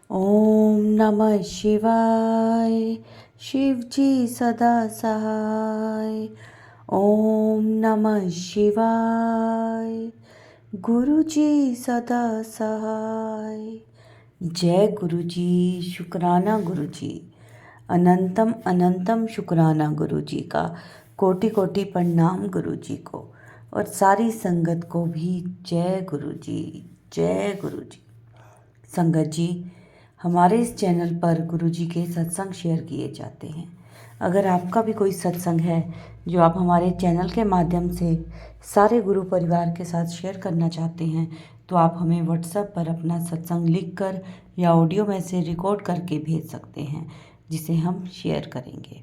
ओम नमः शिवाय। शिव जी सदा सहाय। ओम नमः शिवाय। गुरु जी सदा सहाय। जय गुरु जी। शुक्राना गुरु जी। अनंतम अनंतम शुक्राना गुरु जी का। कोटि कोटि प्रणाम गुरु जी को और सारी संगत को भी जय गुरु जी। जय गुरु जी। संगत जी, हमारे इस चैनल पर गुरु जी के सत्संग शेयर किए जाते हैं। अगर आपका भी कोई सत्संग है जो आप हमारे चैनल के माध्यम से सारे गुरु परिवार के साथ शेयर करना चाहते हैं तो आप हमें व्हाट्सएप पर अपना सत्संग लिखकर या ऑडियो मैसेज रिकॉर्ड करके भेज सकते हैं, जिसे हम शेयर करेंगे।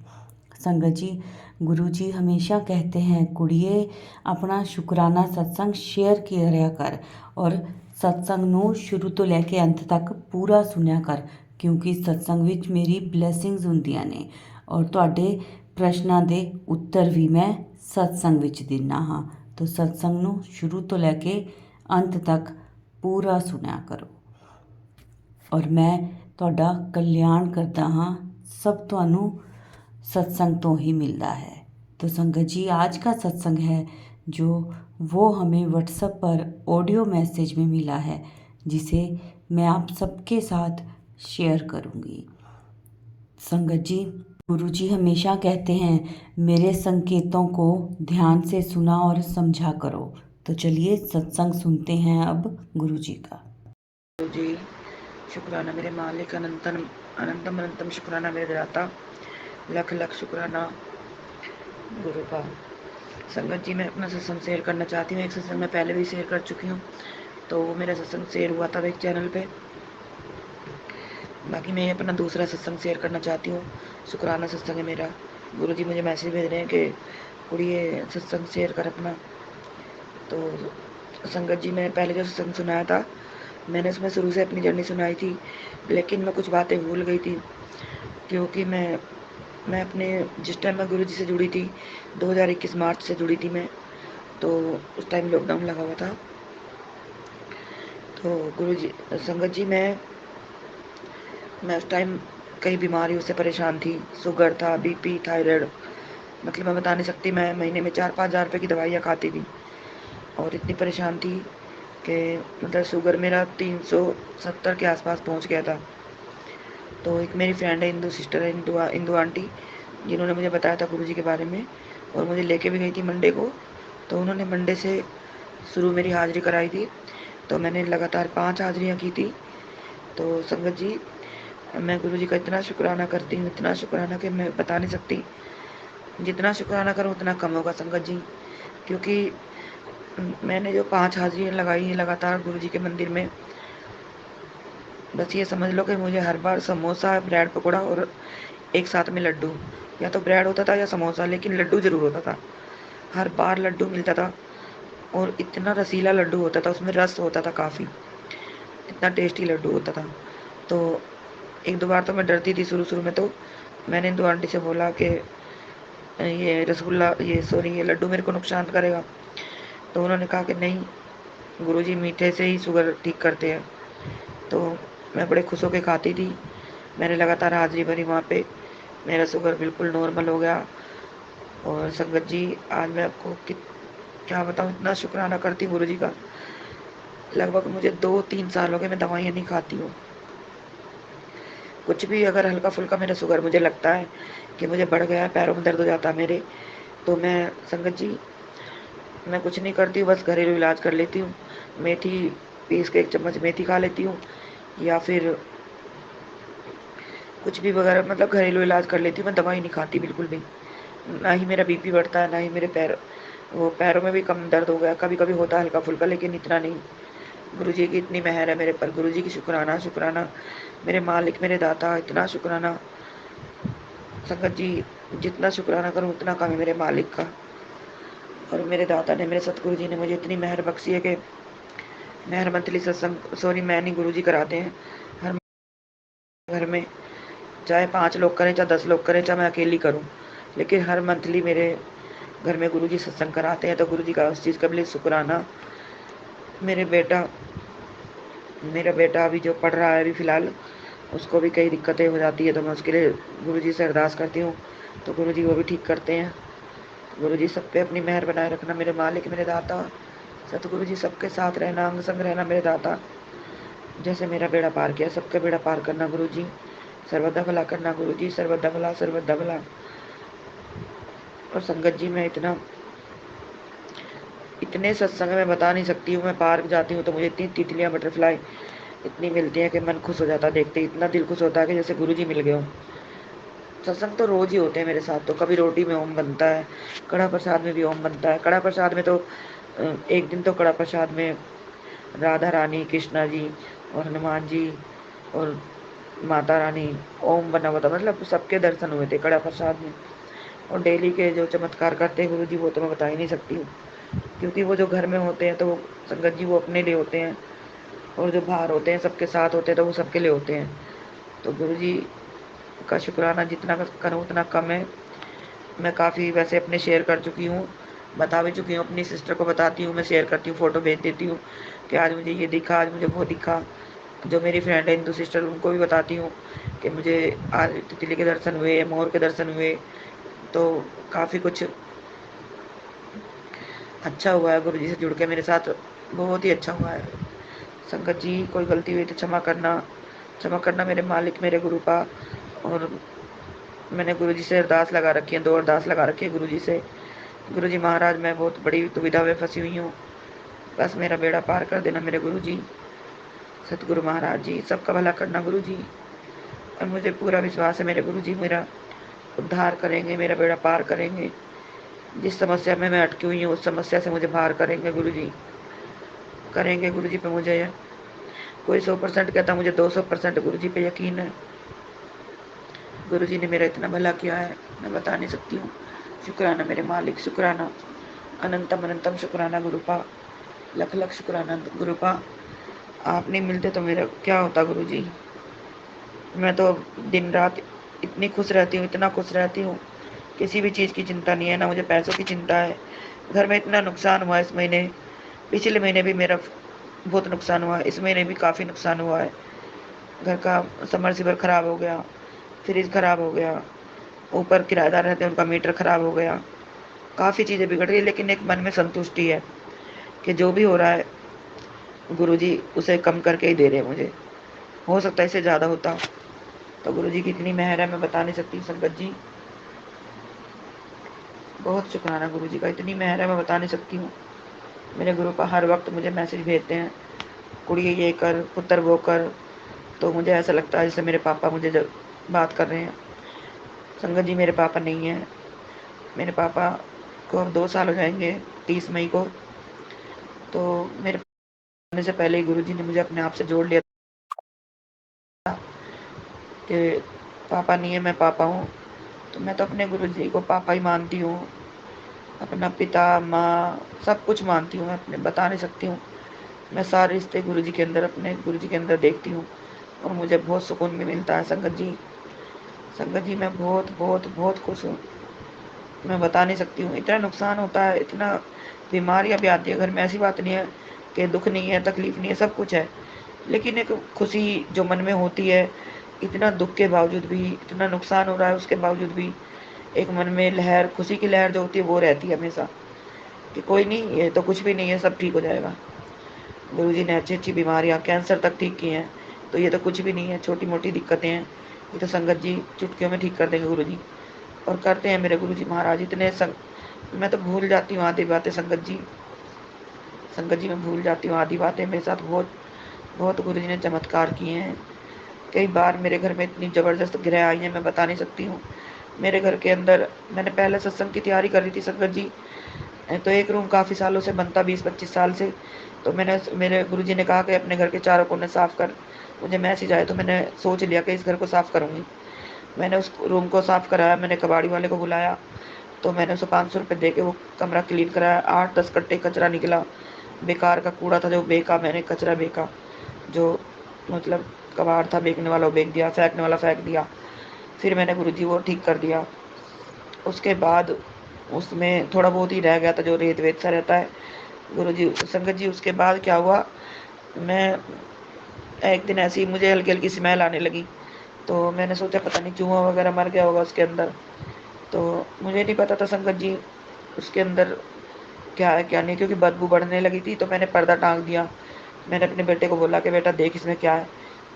संगत जी, गुरु जी हमेशा कहते हैं कुड़िए अपना शुक्राना सत्संग शेयर किया कर और सत्संग ਨੂੰ ਸ਼ੁਰੂ ਤੋਂ ਲੈ ਕੇ ਅੰਤ ਤੱਕ ਪੂਰਾ ਸੁਣਿਆ ਕਰ, ਕਿਉਂਕਿ ਸਤਸੰਗ ਵਿੱਚ ਮੇਰੀ ਬਲੇਸਿੰਗਸ ਹੁੰਦੀਆਂ ਨੇ ਔਰ ਤੁਹਾਡੇ ਪ੍ਰਸ਼ਨਾਂ ਦੇ ਉੱਤਰ ਵੀ ਮੈਂ ਸਤਸੰਗ ਵਿੱਚ ਦਿੰਦਾ ਹਾਂ। ਤਾਂ ਸਤਸੰਗ ਨੂੰ ਸ਼ੁਰੂ ਤੋਂ ਲੈ ਕੇ ਅੰਤ ਤੱਕ ਪੂਰਾ ਸੁਣਿਆ ਕਰੋ ਔਰ ਮੈਂ ਤੁਹਾਡਾ ਕਲਿਆਣ ਕਰਦਾ ਹਾਂ। सब ਤੁਹਾਨੂੰ सत्संग तो ही मिलता है। तो संगत जी, आज का सत्संग है जो वो हमें व्हाट्सएप पर ऑडियो मैसेज में मिला है, जिसे मैं आप सबके साथ शेयर करूँगी। संगत जी, गुरु जी हमेशा कहते हैं मेरे संकेतों को ध्यान से सुना और समझा करो। तो चलिए सत्संग सुनते हैं अब गुरु जी का। गुरु जी, शुक्राना मेरे मालिक, अनंतम अनंतम अनंतम शुक्राना मेरे दाता, लख लख शुक्राना गुरु का। संगत जी, मैं अपना सत्संग शेयर करना चाहती हूँ। एक सत्संग मैं पहले भी शेयर कर चुकी हूँ, तो वो मेरा सत्संग शेयर हुआ था एक चैनल पे। बाकी मैं अपना दूसरा सत्संग शेयर करना चाहती हूँ। शुक्राना सत्संग है मेरा। गुरु जी मुझे मैसेज भेज रहे हैं कि कुड़िए सत्संग शेयर कर अपना। तो संगत जी, मैं पहले जो सत्संग सुनाया था, मैंने उसमें शुरू से अपनी जर्नी सुनाई थी, लेकिन मैं कुछ बातें भूल गई थी, क्योंकि मैं अपने जिस टाइम मैं गुरु जी से जुड़ी थी 2021 मार्च से जुड़ी थी मैं, तो उस टाइम लॉकडाउन लगा हुआ था। तो गुरु जी, संगत जी, मैं उस टाइम कई बीमारियों से परेशान थी। शुगर था, बीपी, थायराइड, मतलब मैं बता नहीं सकती। मैं महीने में 4-5 हज़ार रुपये की दवाइयाँ खाती थी और इतनी परेशान थी कि मतलब शुगर मेरा 370 के आसपास पहुंच गया था। तो एक मेरी फ्रेंड है, हिंदू सिस्टर है, हिंदू आंटी, जिन्होंने मुझे बताया था गुरु जी के बारे में और मुझे लेके भी गई थी मंडे को। तो उन्होंने मंडे से शुरू मेरी हाज़िरी कराई थी, तो मैंने लगातार 5 हाज़िरियाँ की थी। तो संगत जी, मैं गुरु जी का इतना शुक्राना करती हूँ, इतना शुक्राना कि मैं बता नहीं सकती। जितना शुक्राना करूँ उतना कम होगा संगत जी, क्योंकि मैंने जो 5 हाज़िरियाँ लगाई हैं लगातार गुरु जी के मंदिर में, बस ये समझ लो कि मुझे हर बार समोसा, ब्रेड पकौड़ा और एक साथ में लड्डू, या तो ब्रेड होता था या समोसा, लेकिन लड्डू ज़रूर होता था। हर बार लड्डू मिलता था और इतना रसीला लड्डू होता था, उसमें रस होता था काफ़ी, इतना टेस्टी लड्डू होता था। तो 1-2 बार तो मैं डरती थी शुरू-शुरू में। तो मैंने हिंदू आंटी से बोला कि ये रसगुल्ला, ये लड्डू मेरे को नुकसान करेगा। तो उन्होंने कहा कि नहीं, गुरुजी मीठे से ही शुगर ठीक करते हैं। तो मैं बड़े खुश होकर खाती थी। मैंने लगातार हाज़िरी भरी वहाँ पे, मेरा शुगर बिल्कुल नॉर्मल हो गया। और संगत जी, आज मैं आपको क्या बताऊँ, इतना शुक्राना करती हूँ गुरुजी का। लगभग मुझे 2-3 साल हो गए मैं दवाइयाँ नहीं खाती हूँ। कुछ भी अगर हल्का-फुल्का मेरा शुगर मुझे लगता है कि मुझे बढ़ गया है, पैरों में दर्द हो जाता है मेरे, तो मैं संगत जी, मैं कुछ नहीं करती हूँ, बस घरेलू इलाज कर लेती हूँ। मेथी पीस के 1 चम्मच मेथी खा लेती हूँ, या फिर कुछ भी वगैरह, मतलब घरेलू इलाज कर लेती हूँ। मैं दवाई नहीं खाती बिल्कुल भी। ना ही मेरा बीपी बढ़ता है, ना ही मेरे पैरों में भी कम दर्द हो गया। कभी-कभी होता है हल्का-फुल्का, लेकिन इतना नहीं। गुरुजी की इतनी मेहर है मेरे पर। गुरुजी की शुक्राना, शुक्राना। मेरे मालिक, मेरे दाता, इतना शुक्राना। संगत जी, जितना शुक्राना करूँ उतना कम है मेरे मालिक का। और मेरे दाता ने, मेरे सतगुरु जी ने मुझे इतनी मेहर बख्शी है कि मैं हर मंथली सत्संग, सॉरी मैं नहीं, गुरुजी कराते हैं हर घर में। चाहे 5 लोग करें, चाहे 10 लोग करें, चाहे मैं अकेली करूँ, लेकिन हर मंथली मेरे घर में गुरुजी सत्संग कराते हैं। तो गुरुजी का उस चीज़ का भी शुक्राना। मेरे बेटा मेरा बेटा अभी जो पढ़ रहा है, अभी फ़िलहाल उसको भी कई दिक्कतें हो जाती है, तो मैं उसके लिए गुरुजी से अरदास करती हूँ, तो गुरुजी वो भी ठीक करते हैं। गुरुजी सब पे अपनी मेहर बनाए रखना मेरे मालिक, मेरे दाता। सतगुरु जी सबके साथ रहना, अंग संग रहना मेरे दाता। जैसे मेरा बेड़ा पार किया, सबका बेड़ा पार करना गुरुजी। सर्वदा भला करना गुरुजी, सर्वदा भला, सर्वदा भला। और संगत जी, मैं इतने सत्संग में बता नहीं सकती हूँ। मैं पार्क जाती हूँ तो मुझे इतनी तितलियाँ, बटरफ्लाई इतनी मिलती हैं कि मन खुश हो जाता है देखते ही। इतना दिल खुश होता है कि जैसे गुरुजी मिल गए हों। सत्संग तो रोज ही होते हैं मेरे साथ। तो कभी रोटी में ओम बनता है, कड़ा प्रसाद में भी ओम बनता है। कड़ा प्रसाद में तो एक दिन तो कड़ा प्रसाद में राधा रानी, कृष्णा जी और हनुमान जी और माता रानी ओम बना हुआ था। मतलब सबके दर्शन हुए थे कड़ा प्रसाद में। और डेली के जो चमत्कार करते हैं गुरु जी, वो तो मैं बता ही नहीं सकती हूँ, क्योंकि वो जो घर में होते हैं तो वो संगत जी वो अपने लिए होते हैं, और जो बाहर होते हैं सबके साथ होते हैं तो वो सबके लिए होते हैं। तो गुरु जी का शुक्राना जितना करूँ उतना कम है। मैं काफ़ी वैसे अपने शेयर कर चुकी हूँ, बता भी चुकी हूँ। अपनी सिस्टर को बताती हूँ, मैं शेयर करती हूँ, फ़ोटो भेज देती हूँ कि आज मुझे ये दिखा, आज मुझे वो दिखा। जो मेरी फ्रेंड है हिंदू सिस्टर, उनको भी बताती हूँ कि मुझे आज तितली के दर्शन हुए, मोर के दर्शन हुए। तो काफ़ी कुछ अच्छा हुआ है गुरु जी से जुड़ के मेरे साथ, बहुत ही अच्छा हुआ है। संगत जी कोई गलती हुई तो क्षमा करना मेरे मालिक, मेरे गुरु का। और मैंने गुरु जी से अरदास लगा रखी है, 2 अरदास लगा रखी है गुरु जी से। गुरु जी महाराज, मैं बहुत बड़ी दुविधा में फंसी हुई हूँ, बस मेरा बेड़ा पार कर देना मेरे गुरु जी। सतगुरु महाराज जी सबका भला करना गुरु जी। और मुझे पूरा विश्वास है मेरे गुरु जी मेरा उद्धार करेंगे, मेरा बेड़ा पार करेंगे। जिस समस्या में मैं अटकी हुई हूँ उस समस्या से मुझे बाहर करेंगे गुरु जी, करेंगे गुरु जी पे मुझे कोई 100% कहता, मुझे 200% गुरु जी पे यकीन है। गुरु जी ने मेरा इतना भला किया है, मैं बता नहीं सकती हूँ। शुक्राना मेरे मालिक, शुक्राना, अनंतम अनंतम शुक्राना गुरुपा, लख लख शुक्राना गुरुपा। आप नहीं मिलते तो मेरा क्या होता गुरु जी। मैं तो दिन रात इतनी खुश रहती हूँ, इतना खुश रहती हूँ, किसी भी चीज़ की चिंता नहीं है, ना मुझे पैसों की चिंता है। घर में इतना नुकसान हुआ इस महीने, पिछले महीने भी मेरा बहुत नुकसान हुआ, इस महीने भी काफ़ी नुकसान हुआ है। घर का समरसीवर खराब हो गया, फ्रिज खराब हो गया, ऊपर किराएदार रहते हैं उनका मीटर खराब हो गया, काफ़ी चीज़ें बिगड़ रही है। लेकिन एक मन में संतुष्टि है कि जो भी हो रहा है गुरुजी उसे कम करके ही दे रहे हैं मुझे। हो सकता है इससे ज़्यादा होता, तो गुरुजी की इतनी मेहर है मैं बता नहीं सकती संगत जी। बहुत शुक्राना गुरुजी का, इतनी मेहर है मैं बता नहीं सकती हूँ। मेरे गुरु का हर वक्त मुझे मैसेज भेजते हैं, कुड़ी ये कर, पुत्र वो कर। तो मुझे ऐसा लगता है जैसे मेरे पापा मुझे जब बात कर रहे हैं। संगत जी मेरे पापा नहीं है, मेरे पापा को अब 2 साल हो जाएंगे 30 मई को। तो मेरे आने से पहले ही गुरुजी ने मुझे अपने आप से जोड़ लिया था कि पापा नहीं है, मैं पापा हूँ। तो मैं तो अपने गुरुजी को पापा ही मानती हूँ, अपना पिता माँ सब कुछ मानती हूँ। मैं अपने बता नहीं सकती हूँ। मैं सारे रिश्ते गुरुजी के अंदर, अपने गुरुजी के अंदर देखती हूँ, और मुझे बहुत सुकून भी मिलता है संगत जी। संगत जी मैं बहुत बहुत बहुत खुश हूँ, मैं बता नहीं सकती हूँ। इतना नुकसान होता है, इतना बीमारियाँ भी आती है घर में। ऐसी बात नहीं है कि दुख नहीं है, तकलीफ नहीं है, सब कुछ है। लेकिन एक खुशी जो मन में होती है, इतना दुख के बावजूद भी, इतना नुकसान हो रहा है उसके बावजूद भी, एक मन में लहर, खुशी की लहर जो होती है वो रहती है हमेशा, कि कोई नहीं, ये तो कुछ भी नहीं है, सब ठीक हो जाएगा। गुरुजी ने अच्छी अच्छी बीमारियाँ, कैंसर तक ठीक की हैं, तो ये तो कुछ भी नहीं है, छोटी मोटी दिक्कतें हैं, ये तो संगत जी चुटकियों में ठीक कर देंगे गुरुजी। और करते हैं मेरे गुरुजी महाराज इतने मैं तो भूल जाती हूँ आधी बातें संगत जी। संगत जी मैं भूल जाती हूँ आधी बातें। मेरे साथ बहुत बहुत गुरुजी ने चमत्कार किए हैं। कई बार मेरे घर में इतनी ज़बरदस्त गिरह आई हैं, मैं बता नहीं सकती हूँ। मेरे घर के अंदर मैंने पहले सत्संग की तैयारी कर रही थी संगत जी। तो एक रूम काफ़ी सालों से बनता, 20-25 साल से। तो मेरे गुरुजी ने कहा कि अपने घर के चारों कोने साफ़ कर। मुझे मैसेज आया तो मैंने सोच लिया कि इस घर को साफ़ करूँगी। मैंने उस रूम को साफ़ कराया, मैंने कबाड़ी वाले को बुलाया, तो मैंने उसे 500 रुपये दे के वो कमरा क्लीन कराया। 8-10 कट्टे कचरा निकला, बेकार का कूड़ा था जो बेका, मैंने कचरा बेका, जो मतलब कबाड़ था बेचने वाला वो बेच दिया, फेंकने वाला फेंक दिया। फिर मैंने गुरुजी वो ठीक कर दिया। उसके बाद उसमें थोड़ा बहुत ही रह गया था जो रेत वेत सा रहता है। गुरुजी संगत जी उसके बाद क्या हुआ, मैं एक दिन ऐसी मुझे हल्की हल्की स्मेल आने लगी। तो मैंने सोचा पता नहीं चूहा वगैरह मर गया होगा उसके अंदर। तो मुझे नहीं पता था संगत जी उसके अंदर क्या है क्या नहीं, क्योंकि बदबू बढ़ने लगी थी तो मैंने पर्दा टांग दिया। मैंने अपने बेटे को बोला कि बेटा देख इसमें क्या है,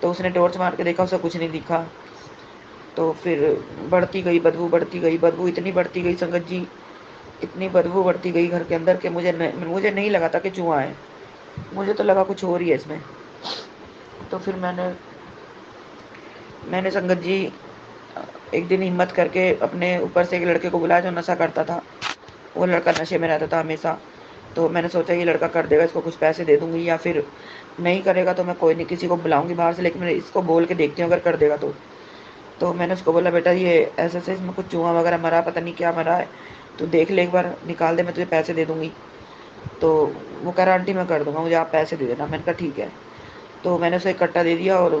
तो उसने टॉर्च मार के देखा, उसे कुछ नहीं दिखा। तो फिर बढ़ती गई बदबू, बढ़ती गई बदबू, इतनी बढ़ती गई संगत जी, इतनी बदबू बढ़ती गई घर के अंदर कि मुझे नहीं लगा था कि चूहा है, मुझे तो लगा कुछ और ही है इसमें। तो फिर मैंने संगत जी एक दिन हिम्मत करके अपने ऊपर से एक लड़के को बुलाया जो नशा करता था। वो लड़का नशे में रहता था हमेशा। तो मैंने सोचा ये लड़का कर देगा, इसको कुछ पैसे दे दूंगी, या फिर नहीं करेगा तो मैं कोई नहीं किसी को बुलाऊंगी बाहर से, लेकिन मैं इसको बोल के देखती हूँ अगर कर देगा तो। तो मैंने उसको बोला बेटा ये ऐसे ऐसे इसमें कुछ चूहा वगैरह मरा, पता नहीं क्या मरा है, तो देख ले एक बार, निकाल दे, मैं तुझे पैसे दे दूंगी। तो वो कह रहा आंटी मैं कर दूंगा, मुझे आप पैसे दे देना। मैंने कहा ठीक है। तो मैंने उसे इकट्ठा दे दिया और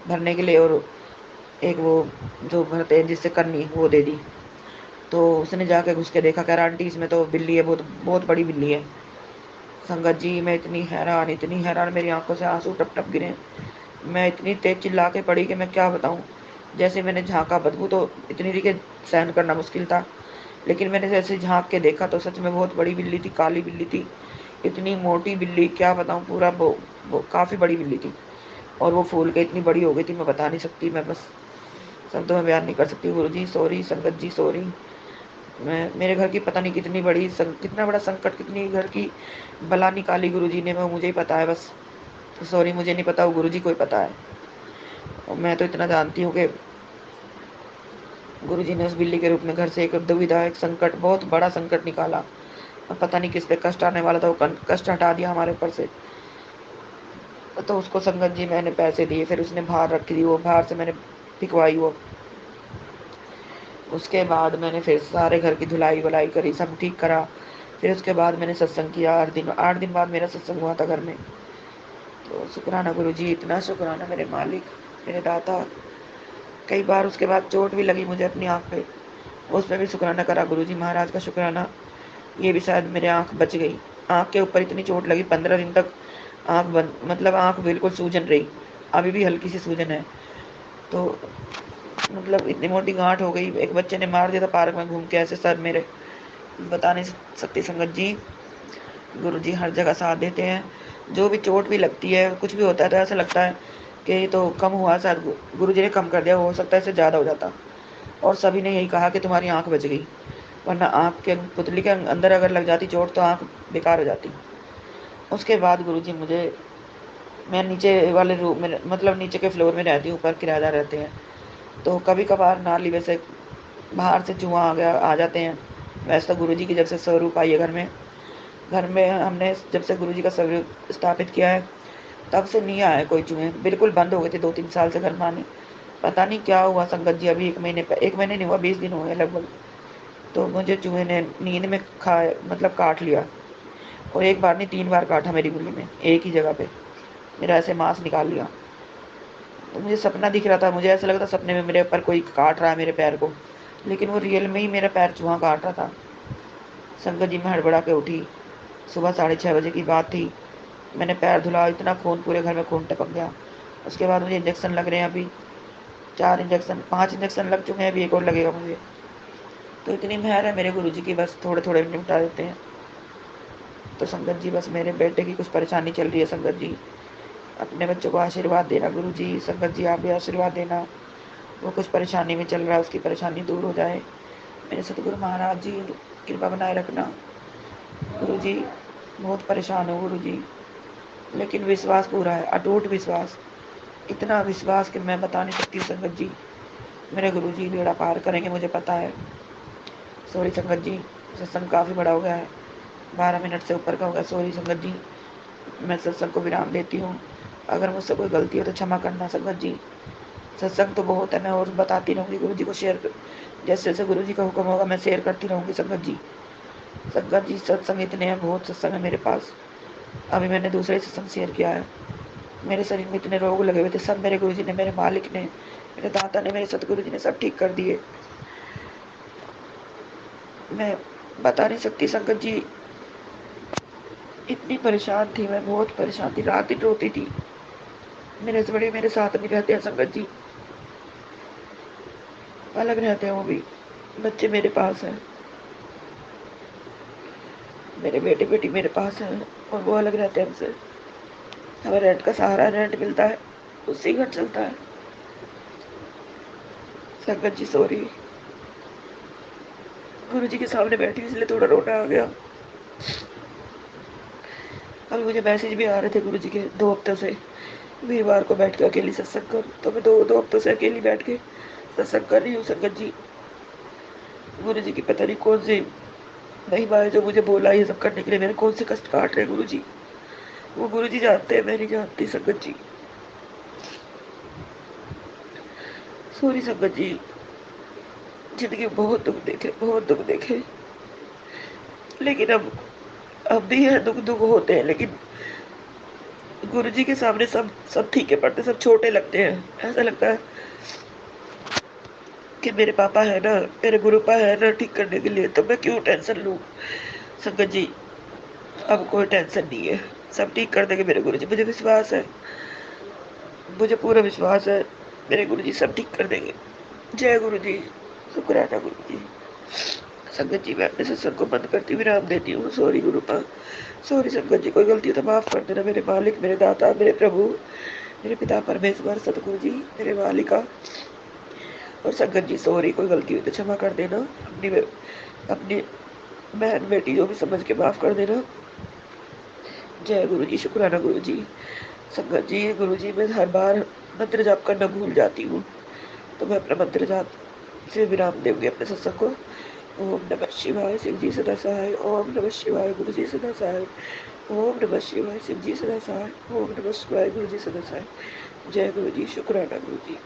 भरने के लिए, और एक वो जो भरते हैं जिससे करनी वो दे दी। तो उसने जाके घुस के देखा, कह रहा आंटी इसमें तो बिल्ली है, बहुत बहुत बड़ी बिल्ली है। संगत जी मैं इतनी हैरान, मेरी आंखों से आंसू टप टप गिरे। मैं इतनी तेज चिल्ला के पड़ी कि मैं क्या बताऊं। जैसे मैंने झांका, बदबू तो इतनी थी कि सहन करना मुश्किल था, लेकिन मैंने जैसे झांक के देखा तो सच में बहुत बड़ी बिल्ली थी, काली बिल्ली थी, इतनी मोटी बिल्ली क्या बताऊं, पूरा वो काफी बड़ी बिल्ली थी। और वो फूल के इतनी बड़ी हो गई थी, मैं बता नहीं सकती, मैं बस शब्दों में बयान नहीं कर सकती। गुरु जी सॉरी, संगत जी सॉरी। मैं मेरे घर की पता नहीं कितना बड़ा संकट, कितनी घर की बला निकाली गुरु जी ने, वो मुझे ही पता है बस। तो सॉरी, मुझे नहीं पता, वो गुरु जी को ही पता है। और मैं तो इतना जानती हूँ कि गुरु जी ने उस बिल्ली के रूप में घर से एक दुविधा, एक संकट, बहुत बड़ा संकट निकाला। अब पता नहीं किस पे कष्ट आने वाला था, वो कष्ट हटा दिया हमारे ऊपर से। तो उसको संगत जी मैंने पैसे दिए, फिर उसने बाहर रखी थी, वो बाहर से मैंने पिकवाई वो। उसके बाद मैंने फिर सारे घर की धुलाई वुलाई करी, सब ठीक करा। फिर उसके बाद मैंने सत्संग किया 8 दिन बाद मेरा सत्संग हुआ था घर में। तो शुक्राना गुरु जी, इतना शुक्राना मेरे मालिक, मेरे दाता। कई बार उसके बाद चोट भी लगी मुझे अपनी आँख पे, उस पे भी शुक्राना करा गुरु जी महाराज का शुक्राना। ये भी शायद मेरे आँख बच गई। आँख के ऊपर इतनी चोट लगी, 15 दिन तक आँख बंद, मतलब आँख बिल्कुल सूजन रही, अभी भी हल्की सी सूजन है। तो मतलब इतनी मोटी गांठ हो गई, एक बच्चे ने मार दिया था पार्क में घूम के ऐसे सर मेरे। बता नहीं सकती संगत जी, गुरु जी हर जगह साथ देते हैं। जो भी चोट भी लगती है, कुछ भी होता है तो ऐसा लगता है कि ये तो कम हुआ, शायद गुरु जी ने कम कर दिया, हो सकता है इससे ज़्यादा हो जाता। और सभी ने यही कहा कि तुम्हारी आंख बच गई, वरना आंख के पुतली के अंदर अगर लग जाती चोट तो आंख बेकार हो जाती। उसके बाद गुरु जी मुझे, मैं नीचे वाले रूम में, मतलब नीचे के फ्लोर में रहती हूँ, ऊपर किराएदार रहते हैं। तो कभी कभार नाली में से बाहर से चूहा आ जाते हैं। वैसे तो गुरु जी की जब से स्वरूप आई है घर में हमने जब से गुरु जी का स्वरूप स्थापित किया है तब से नहीं आया कोई चूहे, बिल्कुल बंद हो गए थे 2-3 साल से घर में आने। पता नहीं क्या हुआ संगत जी, अभी 1 महीने नहीं हुआ, 20 दिन हुए लगभग। तो मुझे चूहे ने नींद में मतलब काट लिया। और एक बार नहीं, 3 बार काटा मेरी गुल्ली में, एक ही जगह पे मेरा ऐसे मांस निकाल लिया। तो मुझे सपना दिख रहा था, मुझे ऐसा लग रहा था सपने में मेरे ऊपर कोई काट रहा है मेरे पैर को, लेकिन वो रियल में ही मेरा पैर चूहा काट रहा था। संगत जी मैं हड़बड़ा के उठी, सुबह 6:30 बजे की बात थी। मैंने पैर धुला, इतना खून, पूरे घर में खून टपक गया। उसके बाद मुझे इंजेक्शन लग रहे हैं अभी, 4 इंजेक्शन 5 इंजेक्शन लग चुके हैं, अभी एक और लगेगा मुझे। तो इतनी मेहर है मेरे गुरु जी की, बस थोड़े थोड़े निपटा देते हैं। तो संगत जी बस मेरे बेटे की कुछ परेशानी चल रही है संगत जी, अपने बच्चों को आशीर्वाद देना गुरु जी, संगत जी आप भी आशीर्वाद देना। वो कुछ परेशानी में चल रहा है, उसकी परेशानी दूर हो जाए। मेरे सतगुरु महाराज जी कृपा बनाए रखना गुरु जी। बहुत परेशान हूँ गुरु जी, लेकिन विश्वास पूरा है, अटूट विश्वास, इतना विश्वास कि मैं बता नहीं सकती हूँ संगत जी। मेरे गुरु जी बेड़ा पार करेंगे मुझे पता है। सॉरी संगत जी, सत्संग काफ़ी बड़ा हो गया है, 12 मिनट से ऊपर का हो गया। सॉरी संगत जी, मैं सत्संग को विराम देती हूँ। अगर मुझसे कोई गलती हो तो क्षमा करना संगत जी। सत्संग तो बहुत है, मैं और बताती रहूँगी गुरु जी को जैसे जैसे गुरु जी का हुक्म होगा मैं शेयर करती रहूँगी संगत जी। संगत जी सत्संग इतने हैं, बहुत सत्संग है मेरे पास। अभी मैंने दूसरे सत्संग शेयर किया है। मेरे शरीर में इतने रोग लगे हुए थे, सब मेरे गुरु जी ने, मेरे मालिक ने, मेरे दाता ने, मेरे सतगुरु जी ने सब ठीक कर दिए। मैं बता नहीं सकती संगत जी, इतनी परेशान थी मैं, बहुत परेशान थी, रात दिन रोती थी। मेरे से बड़े मेरे साथ नहीं रहते हैं संगत जी। अलग रहते हैं वो भी। बच्चे मेरे पास हैं, मेरे बेटे बेटी मेरे पास हैं और वो अलग रहते हैं हमसे। हमें रेंट का सहारा, रेंट मिलता है, उससे घर चलता है। संगत जी सॉरी, गुरु जी के सामने बैठी इसलिए थोड़ा रोना आ गया। और मुझे मैसेज भी आ रहे थे गुरु जी के 2 हफ्तों से, वीरवार को बैठ के अकेली सत्संग कर। तो मैं दो हफ्तों से अकेली बैठ के सत्संग कर रही हूँ। संगत जी, गुरु जी की पता नहीं कौन सी महिमा है जो मुझे बोला ये सब करने के लिए, मेरे कौन से कष्ट काट रहे हैं गुरु जी, वो गुरु जी जानते हैं, मैं नहीं जानती। संगत जी सॉरी संगत जी, जिंदगी में बहुत दुख देखे, बहुत दुख देखे, लेकिन अब भी है दुख, दुख होते हैं, लेकिन गुरु जी के सामने सब फीके पड़ते, सब छोटे लगते हैं। ऐसा लगता है कि मेरे पापा है ना, मेरे गुरुपा है ना ठीक करने के लिए, तो मैं क्यों टेंशन लूँ। संगत जी अब कोई टेंशन नहीं है, सब ठीक कर देंगे मेरे गुरु जी, मुझे विश्वास है, मुझे पूरा विश्वास है, मेरे गुरु जी सब ठीक कर देंगे। जय गुरु जी, शुक्राना गुरु जी। संगत जी मैं अपने सत्संग को बंद करती हुई विराम देती हूँ। सॉरी गुरुपा, सॉरी संगत जी, कोई गलती हो तो माफ कर देना मेरे मालिक, मेरे दाता, मेरे प्रभु, मेरे पिता परमेश्वर सतगुरु जी, मेरे मालिका। और संगत जी सॉरी, कोई गलती हुई तो क्षमा कर देना, अपनी बहन बेटी जो भी समझ के माफ कर देना। जय गुरु जी, शुक्राना गुरु जी। संगत जी गुरु जी मैं हर बार मंत्र जाप करना भूल जाती हूँ, तो मैं अपना मंत्र जाप से विराम दूंगी अपने सत्संग को। ओम नमः शिवाय, शिव जी सदा सहाय। ओम नमः शिवाय, गुरु जी सदा सहाय। ओम नमः शिवाय, शिव जी सदा सहाय। ओम नमः शिवाय, गुरु जी सदा सहाय। जय गुरु जी, शुक्राना गुरु जी।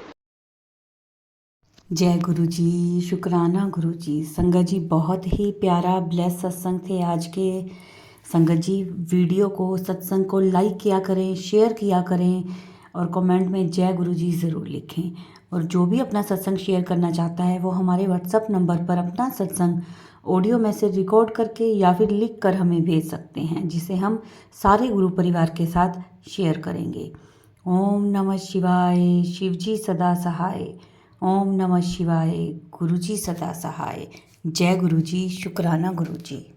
जय गुरु जी, शुक्राना गुरु जी। संगत जी बहुत ही प्यारा ब्लेस सत्संग थे आज के। संगत जी वीडियो को, सत्संग को लाइक किया करें, शेयर किया करें और कमेंट में जय गुरु जी ज़रूर लिखें। और जो भी अपना सत्संग शेयर करना चाहता है वो हमारे व्हाट्सएप नंबर पर अपना सत्संग ऑडियो मैसेज रिकॉर्ड करके या फिर लिख कर हमें भेज सकते हैं, जिसे हम सारे गुरु परिवार के साथ शेयर करेंगे। ओम नमः शिवाय, शिव जी सदा सहाय। ओम नमः शिवाय, गुरु जी सदा सहाय। जय गुरु जी, शुक्राना गुरु जी।